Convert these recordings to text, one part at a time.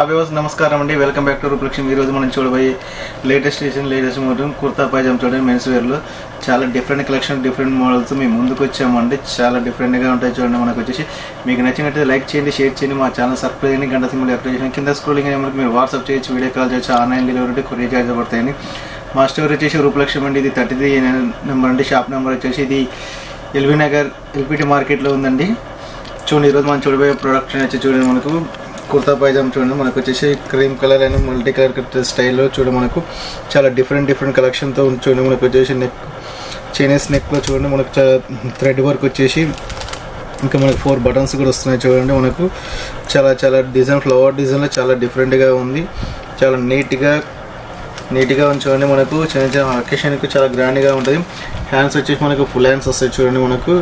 అభివాస్ నమస్కారం అండి. Welcome back to Rupalakshmi. ఈరోజు మనం చూడబోయే లేటెస్ట్ మోడల్ కుర్తా పైజామా చూడండి. మెన్స్ వేర్లో చాలా డిఫరెంట్ కలెక్షన్, డిఫరెంట్ మోడల్స్ మేము ముందుకు వచ్చామండి. చాలా డిఫరెంట్గా ఉంటాయి చూడండి. మనకు వచ్చేసి మీకు నచ్చినట్లయితే లైక్ చేయండి, షేర్ చేయండి, మా ఛానల్ సబ్స్క్రైబ్ చేయండి, గంట సింబల్ యాక్టివేట్ చేయండి. కింద స్క్రోలింగ్ అనే మనకు మీరు వాట్సాప్ చేయొచ్చు, వీడియో కాల్ చేయొచ్చు, ఆన్లైన్ డెలివరీ కొరియర్ చార్జ్ పడతాయండి. మా స్టోర్ వచ్చేసి రూపలక్ష్మి అండి. ఇది 33 నెంబర్ అండి. షాప్ నెంబర్ వచ్చేసి ఇది ఎల్బీ నగర్ ఎల్పిటి మార్కెట్లో ఉందండి. చూడండి, ఈరోజు మనం చూడబోయే ప్రొడక్షన్ వచ్చి చూడండి. మనకు కుర్తా పైజామా చూడండి. మనకు వచ్చేసి cream colour and multi colour స్టైల్లో చూడండి. మనకు చాలా డిఫరెంట్ కలెక్షన్తో చూడండి. మనకు వచ్చేసి నెక్ చైనీస్ నెక్లో చూడండి. మనకు చాలా థ్రెడ్ వర్క్ వచ్చేసి ఇంకా మనకు 4 బటన్స్ కూడా వస్తున్నాయి చూడండి. మనకు చాలా డిజైన్, ఫ్లవర్ డిజైన్లో చాలా డిఫరెంట్గా ఉంది. చాలా నీట్గా ఉంది చూడండి. మనకు చిన్న అకేషన్కి చాలా గ్రాండ్గా ఉంటుంది. హ్యాండ్స్ వచ్చేసి మనకు ఫుల్ హ్యాండ్స్ వస్తాయి చూడండి. మనకు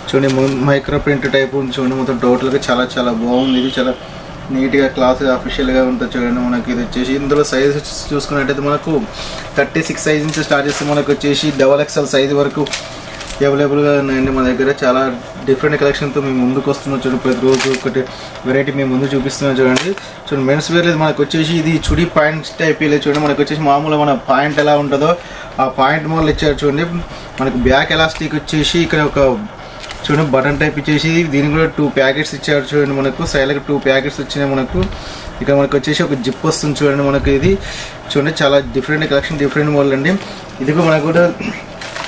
చూడండి మైక్రో ప్రింట్ టైప్ ఉంది చూడండి. మొత్తం టోటల్గా చాలా బాగుంది. ఇది చాలా నీట్గా క్లాస్ అఫీషియల్గా ఉంటుంది చూడండి. మనకి ఇది వచ్చేసి ఇందులో సైజ్ చూసుకున్నట్టయితే మనకు 36 సైజ్ నుంచి స్టార్ట్ చేస్తే మనకు వచ్చేసి XXL సైజ్ వరకు అవైలబుల్గా ఉన్నాయండి మన దగ్గర. చాలా డిఫరెంట్ కలెక్షన్తో మేము ముందుకు వస్తున్నాం చూడండి. ప్రతిరోజు ఒకటి వెరైటీ మేము ముందు చూపిస్తున్నాం చూడండి. మెన్స్ వేర్ లేదు మనకు వచ్చేసి ఇది చుడి పాయింట్స్ టైప్ ఇలా చూడండి. మనకు వచ్చేసి మామూలుగా మన పాయింట్ ఎలా ఉంటుందో ఆ పాయింట్ మోడల్ ఇచ్చారు చూడండి. మనకు బ్యాక్ ఎలాస్టిక్ వచ్చేసి ఇక్కడ ఒక చూడండి బటన్ టైప్ ఇచ్చేసి దీనికి కూడా 2 ప్యాకెట్స్ ఇచ్చారు చూడండి. మనకు సైడ్కి 2 ప్యాకెట్స్ వచ్చినాయి మనకు. ఇక్కడ మనకు వచ్చేసి ఒక జిప్ వస్తుంది చూడండి. మనకు ఇది చూడండి చాలా డిఫరెంట్ కలెక్షన్, డిఫరెంట్ మోడల్ అండి. ఇది కూడా మనకు కూడా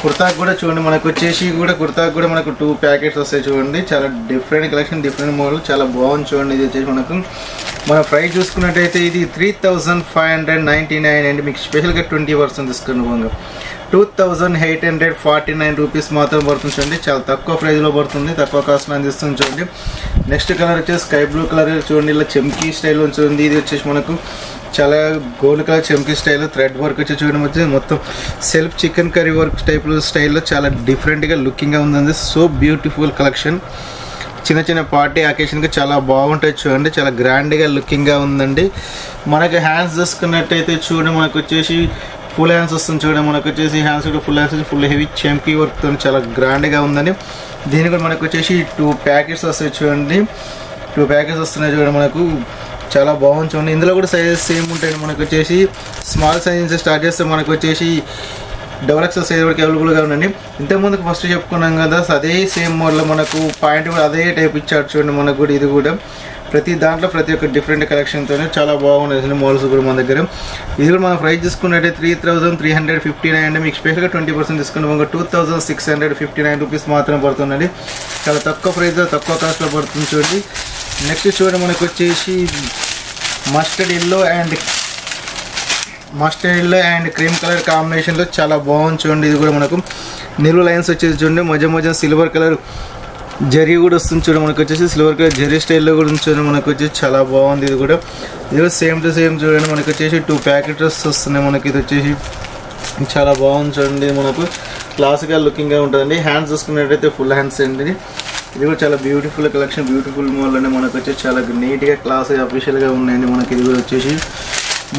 కుర్తాకు కూడా చూడండి. మనకు వచ్చేసి కూడా కుర్తాకు కూడా మనకు 2 ప్యాకెట్స్ వస్తాయి చూడండి. చాలా డిఫరెంట్ కలెక్షన్, డిఫరెంట్ మోడల్, చాలా బాగుంది చూడండి. ఇది వచ్చేసి మనకు మన ప్రైస్ చూసుకున్నట్టయితే ఇది 3599 అండి. మీకు స్పెషల్గా 20% డిస్కౌంట్ పోగా 2849 రూపీస్ మాత్రం పడుతుంది చూడండి. చాలా తక్కువ ప్రైస్లో పడుతుంది, తక్కువ కాస్ట్లో అందిస్తుంది చూడండి. నెక్స్ట్ కలర్ వచ్చేసి స్కై బ్లూ కలర్ చూడండి. ఇలా చెమ్కీ స్టైల్ చూడండి. ఇది వచ్చేసి మనకు చాలా గోల్డ్ కలర్ చెమ్కీ స్టైల్ థ్రెడ్ వర్క్ వచ్చి చూడండి. వచ్చి మొత్తం సెల్ఫ్ చికెన్ కర్రీ వర్క్ టైప్లో స్టైల్లో చాలా డిఫరెంట్గా లుకింగ్గా ఉందండి. So beautiful collection. చిన్న పార్టీ అకేషన్కి చాలా బాగుంటాయి చూడండి. చాలా గ్రాండ్గా లుకింగ్గా ఉందండి. మనకి హ్యాండ్స్ చూసుకున్నట్టయితే చూడండి. మనకు వచ్చేసి ఫుల్ హ్యాండ్స్ వస్తుంది చూడండి. మనకు వచ్చేసి హ్యాండ్స్ కూడా ఫుల్ హ్యాండ్స్, ఫుల్ హెవీ చెంకీ వర్క్తో చాలా గ్రాండ్గా ఉందండి. దీని కూడా మనకు వచ్చేసి 2 ప్యాకెట్స్ వస్తాయి చూడండి. 2 ప్యాకెట్స్ వస్తున్నాయి చూడండి. మనకు చాలా బాగుంది చూడండి. ఇందులో కూడా సైజెస్ సేమ్ ఉంటాయండి. మనకు వచ్చేసి స్మాల్ సైజ్ నుంచి స్టార్ట్ చేస్తే మనకు వచ్చేసి XXL సైజ్ వరకు అవైలబుల్గా ఉందండి. ఇంతకుముందుకు ఫస్ట్ చెప్పుకున్నాం కదా, అదే సేమ్ మోడల్ మనకు పాయింట్ కూడా అదే టైప్ ఇచ్చారు చూడండి. మనకు కూడా ఇది కూడా ప్రతి దాంట్లో ప్రతి ఒక్క డిఫరెంట్ కలెక్షన్తోనే చాలా బాగున్నాయి మోడల్స్ కూడా మన దగ్గర. ఇది కూడా మన ప్రైస్ చూసుకున్నట్టే 3359 అంటే మీకు స్పెషల్గా 20% డిస్కౌంట్ 2659 రూపీస్ మాత్రం పడుతుందండి. చాలా తక్కువ ప్రైస్లో, తక్కువ కాస్ట్లో పడుతుంది చూడండి. నెక్స్ట్ చూడండి, మనకు వచ్చేసి mustard yellow and cream colour కాంబినేషన్లో చాలా బాగుంది చూడండి. ఇది కూడా మనకు నిలువు లైన్స్ వచ్చేసి చూడండి. మధ్య సిల్వర్ కలర్ జరీ కూడా వస్తుంది చూడండి. మనకు వచ్చేసి సిల్వర్ కలర్ జరీ స్టైల్లో కూడా చూడండి. మనకు వచ్చేసి చాలా బాగుంది. ఇది కూడా సేమ్ టు సేమ్ చూడండి. మనకు వచ్చేసి 2 ప్యాకెట్స్ వస్తున్నాయి. మనకి ఇది వచ్చేసి చాలా బాగుంది చూడండి. మనకు క్లాసిక్గా లుకింగ్గా ఉంటుందండి. హ్యాండ్స్ చూసుకున్నట్టయితే ఫుల్ హ్యాండ్స్ అండి. ఇది కూడా చాలా బ్యూటిఫుల్ కలెక్షన్, బ్యూటిఫుల్ మోడల్ అండి. మనకు వచ్చేసి చాలా నీట్గా క్లాస్గా అఫీషియల్గా ఉన్నాయండి. మనకి ఇది కూడా వచ్చేసి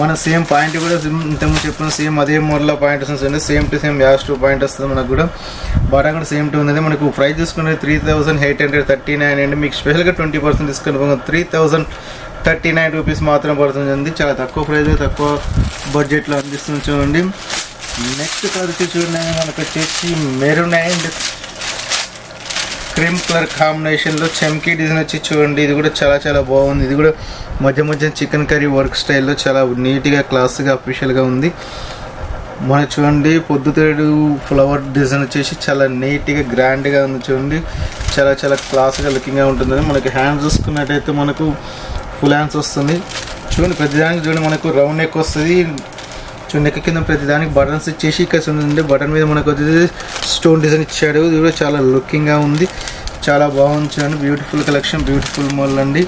మన సేమ్ పాయింట్ కూడా ఇంతకుముందు చెప్పిన సేమ్ అదే మోడల్లో పాయింట్ వస్తుంది. Same to same as 2 point వస్తుంది. మనకు కూడా బటన్ కూడా సేమ్ టు ఉంది. మనకు ప్రైస్ చూసుకునే 3839 అండి. మీకు స్పెషల్గా 20% డిస్కౌంట్ 3039 రూపీస్ మాత్రం పడుతుంది. చాలా తక్కువ ప్రైస్, తక్కువ బడ్జెట్లో అందిస్తుంది చూడండి. నెక్స్ట్ కలర్ వచ్చి చూడండి. మనకు వచ్చేసి మెరూన్ అండ్ క్రీమ్ కలర్ కాంబినేషన్లో చెమ్కీ డిజైన్ వచ్చి చూడండి. ఇది కూడా చాలా బాగుంది. ఇది కూడా మధ్య చికెన్ కర్రీ వర్క్ స్టైల్లో చాలా నీట్గా క్లాస్గా అఫీషియల్గా ఉంది. మనకు చూడండి పొద్దుతేడు ఫ్లవర్ డిజైన్ వచ్చేసి చాలా నీట్గా గ్రాండ్గా ఉంది చూడండి. చాలా క్లాస్గా లుకింగ్గా ఉంటుంది. మనకి హ్యాండ్స్ చూసుకున్నట్టయితే మనకు ఫుల్ హ్యాండ్స్ వస్తుంది చూడండి. ప్రతిదానికి చూడండి మనకు రౌండ్ నెక్ వస్తుంది చూడండి. నెక్ కింద ప్రతిదానికి బటన్స్ ఇచ్చేసి ఇక్కడ చూడండి బటన్ మీద మనకు వచ్చేసి స్టోన్ డిజైన్ ఇచ్చాడు. ఇది కూడా చాలా లుకింగ్గా ఉంది, చాలా బాగుంది చూడండి. బ్యూటిఫుల్ కలెక్షన్, బ్యూటిఫుల్ మోడల్ అండి.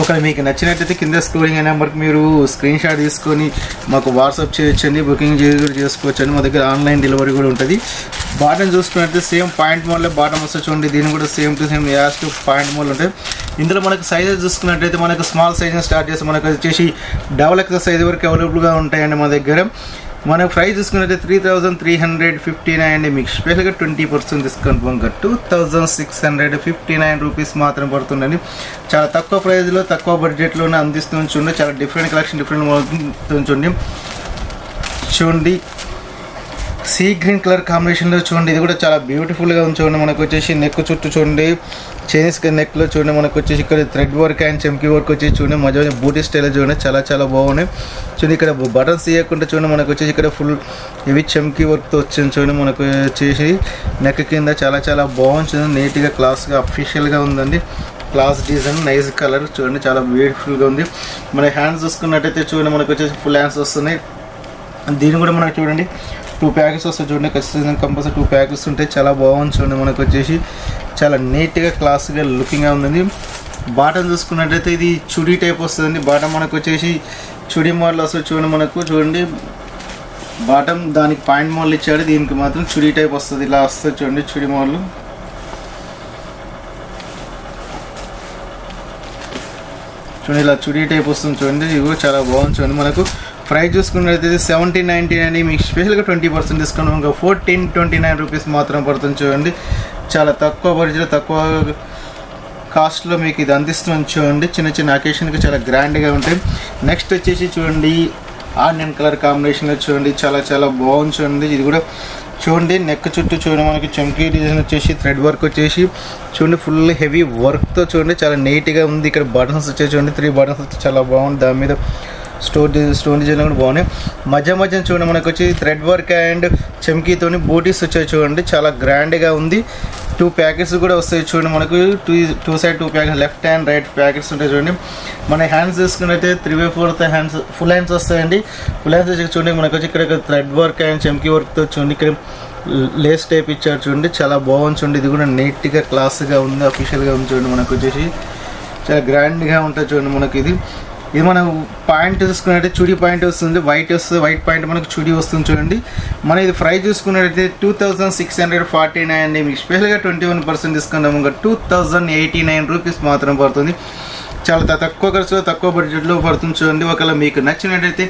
ఒకవేళ మీకు నచ్చినట్టయితే కింద స్క్రోలింగ్ అనే నెంబర్కి మీరు స్క్రీన్ షాట్ తీసుకొని మాకు వాట్సాప్ చేయొచ్చండి, బుకింగ్ చేసుకోవచ్చండి. మా దగ్గర ఆన్లైన్ డెలివరీ కూడా ఉంటుంది. బాటమ్ చూసుకున్నట్లయితే సేమ్ పాయింట్ మోడల్లో బాటమ్ వస్తుంది చూడండి. దీన్ని కూడా same to same as 2 point model ఉంటాయి. ఇందులో మనకు సైజెస్ చూసుకున్నట్టయితే మనకు స్మాల్ సైజ్ స్టార్ట్ చేస్తే మనకు వచ్చేసి XXL సైజ్ వరకు అవైలబుల్గా ఉంటాయండి మా దగ్గర. మన ప్రైస్ చూసుకున్నట్టే 3359 అండి. మీకు స్పెషల్గా 20% డిస్కౌంట్ పొంగ 2659 రూపీస్ మాత్రం పడుతుందండి. చాలా తక్కువ ప్రైస్లో తక్కువ బడ్జెట్లోనే అందిస్తూ చూడండి. చాలా డిఫరెంట్ కలెక్షన్ డిఫరెంట్ చూడండి. చూడండి సీ గ్రీన్ కలర్ కాంబినేషన్లో చూడండి. ఇది కూడా చాలా బ్యూటిఫుల్గా ఉంది చూడండి. మనకు వచ్చేసి నెక్ చుట్టూ చూడండి చైనీస్ నెక్లో చూడండి. మనకు వచ్చేసి ఇక్కడ థ్రెడ్ వర్క్ అండ్ చెమ్కీ వర్క్ వచ్చేసి చూడండి. మధ్య బూటీ స్టైల్ చూడండి. చాలా చాలా బాగున్నాయి చూడండి. ఇక్కడ బటన్స్ తీయకుండా చూడండి. మనకు వచ్చేసి ఇక్కడ ఫుల్ ఇవి చెమ్కీ వర్క్తో వచ్చింది చూడండి. మనకు వచ్చేసి నెక్ కింద చాలా చాలా బాగుంది. నీట్గా క్లాస్గా అఫీషియల్గా ఉందండి. క్లాస్ డిజైన్ నైస్ కలర్ చూడండి. చాలా బ్యూటిఫుల్గా ఉంది. మన హ్యాండ్స్ చూసుకున్నట్టయితే చూడండి. మనకు వచ్చేసి ఫుల్ హ్యాండ్స్ వస్తున్నాయి. దీన్ని కూడా మనకు చూడండి 2 ప్యాకెట్స్ వస్తాయి చూడండి. ఖచ్చితంగా కంపల్సరీ 2 ప్యాకెట్స్ ఉంటాయి. చాలా బాగుంది చూడండి. మనకు వచ్చేసి చాలా నీట్గా క్లాస్గా లుకింగ్గా ఉందండి. బాటమ్ చూసుకున్నట్టయితే ఇది చుడీ టైప్ వస్తుందండి. బాటమ్ మనకు వచ్చేసి చుడీ మోడల్ వస్తుంది చూడండి. మనకు చూడండి బాటమ్ దానికి పాయింట్ మోడల్ ఇచ్చాడు. దీనికి మాత్రం చుడీ టైప్ వస్తుంది. ఇలా వస్తుంది చూడండి చుడీ మోడల్. చూడండి ఇలా చుడీ టైప్ వస్తుంది చూడండి. ఇది కూడా చాలా బాగుంది చూడండి. మనకు ప్రైస్ చూసుకున్నట్లయితే 1790 అండి. మీకు స్పెషల్గా 20% డిస్కౌంట్ ఇంకా 1429 రూపీస్ మాత్రం పడుతుంది చూడండి. చాలా తక్కువ బడ్జెట్ తక్కువ కాస్ట్లో మీకు ఇది అందిస్తుంది చూడండి. చిన్న చిన్న అకేషన్కి చాలా గ్రాండ్గా ఉంటాయి. నెక్స్ట్ వచ్చేసి చూడండి ఆనియన్ కలర్ కాంబినేషన్లో చూడండి. చాలా చాలా బాగుంది చూడండి. ఇది కూడా చూడండి నెక్ చుట్టూ చూడండి. మనకి చమ్కీ డిజైన్ వచ్చేసి థ్రెడ్ వర్క్ వచ్చేసి చూడండి. ఫుల్ హెవీ వర్క్తో చూడండి. చాలా నీట్గా ఉంది. ఇక్కడ బటన్స్ వచ్చేసి చూడండి 3 బటన్స్ వచ్చి చాలా బాగుంది. దాని మీద స్టోన్ డిజైన్ కూడా బాగున్నాయి. మధ్య మధ్య చూడండి మనకు వచ్చి థ్రెడ్ వర్క్ అండ్ చెమ్కీతోని బూటీస్ వచ్చాయి చూడండి. చాలా గ్రాండ్గా ఉంది. 2 ప్యాకెట్స్ కూడా వస్తాయి చూడండి. మనకు two side 2 packets left hand right packets ఉంటాయి చూడండి. మన హ్యాండ్స్ చూసుకున్నట్టే 3/4 హ్యాండ్స్ ఫుల్ హ్యాండ్స్ వస్తాయండి. ఫుల్ హ్యాండ్స్ వచ్చి చూడండి. మనకు వచ్చి ఇక్కడ థ్రెడ్ వర్క్ అండ్ చెమ్కీ వర్క్తో చూడండి. ఇక్కడ లేస్ టైప్ ఇచ్చారు చూడండి. చాలా బాగుంది చూడండి. ఇది కూడా నీట్గా క్లాస్గా ఉంది. అఫీషియల్గా ఉంది చూడండి. మనకు వచ్చేసి చాలా గ్రాండ్గా ఉంటుంది చూడండి. మనకి ఇది మనం పాయింట్ చూసుకున్నట్టయితే చుడీ పాయింట్ వస్తుంది. వైట్ వస్తుంది. వైట్ పాయింట్ మనకు చుడీ వస్తుంది చూడండి. మన ఇది ప్రైస్ చూసుకున్నట్టయితే 2649 అండి. మీకు స్పెషల్గా 21% డిస్కౌంట్ అమ్మగా 2089 రూపీస్ మాత్రం పడుతుంది. చాలా తక్కువ ఖర్చులో తక్కువ బడ్జెట్లో పడుతుంది చూడండి. ఒకవేళ మీకు నచ్చినట్టయితే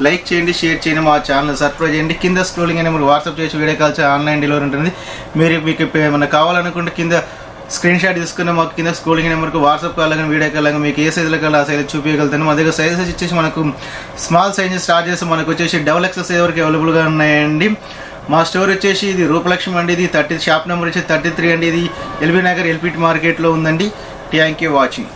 లైక్ చేయండి, షేర్ చేయండి, మా ఛానల్ సబ్స్క్రైబ్ చేయండి. కింద స్క్రోలింగ్ అనే మీరు వాట్సాప్ చేసి వీడియో కాల్ ఆన్లైన్ డెలివరీ ఉంటుంది. మీకు ఏమైనా కావాలనుకుంటే కింద స్క్రీన్ షాట్ తీసుకుని మాకు కింద స్క్రోలింగ్ నెంబర్కి వాట్సాప్ కాల్ కానీ వీడియో కాల్ మీకు ఏ సైజులో కావాలి ఆ సైజ్ చూపించగలుగుతాను. మా దగ్గర సైజెస్ ఇచ్చేసి మనకు స్మాల్ సైజ్ స్టార్ట్ చేసి మనకు వచ్చేసి XXL సైజ్ వరకు అవైలబుల్గా ఉన్నాయండి. మా స్టోర్ వచ్చేసి ఇది రూపలక్ష్మి అండి. ఇది షాప్ నెంబర్ వచ్చి 33 అండి. ఇది ఎల్బీ నగర్ ఎల్పిటి మార్కెట్లో ఉందండి. Thank you watching.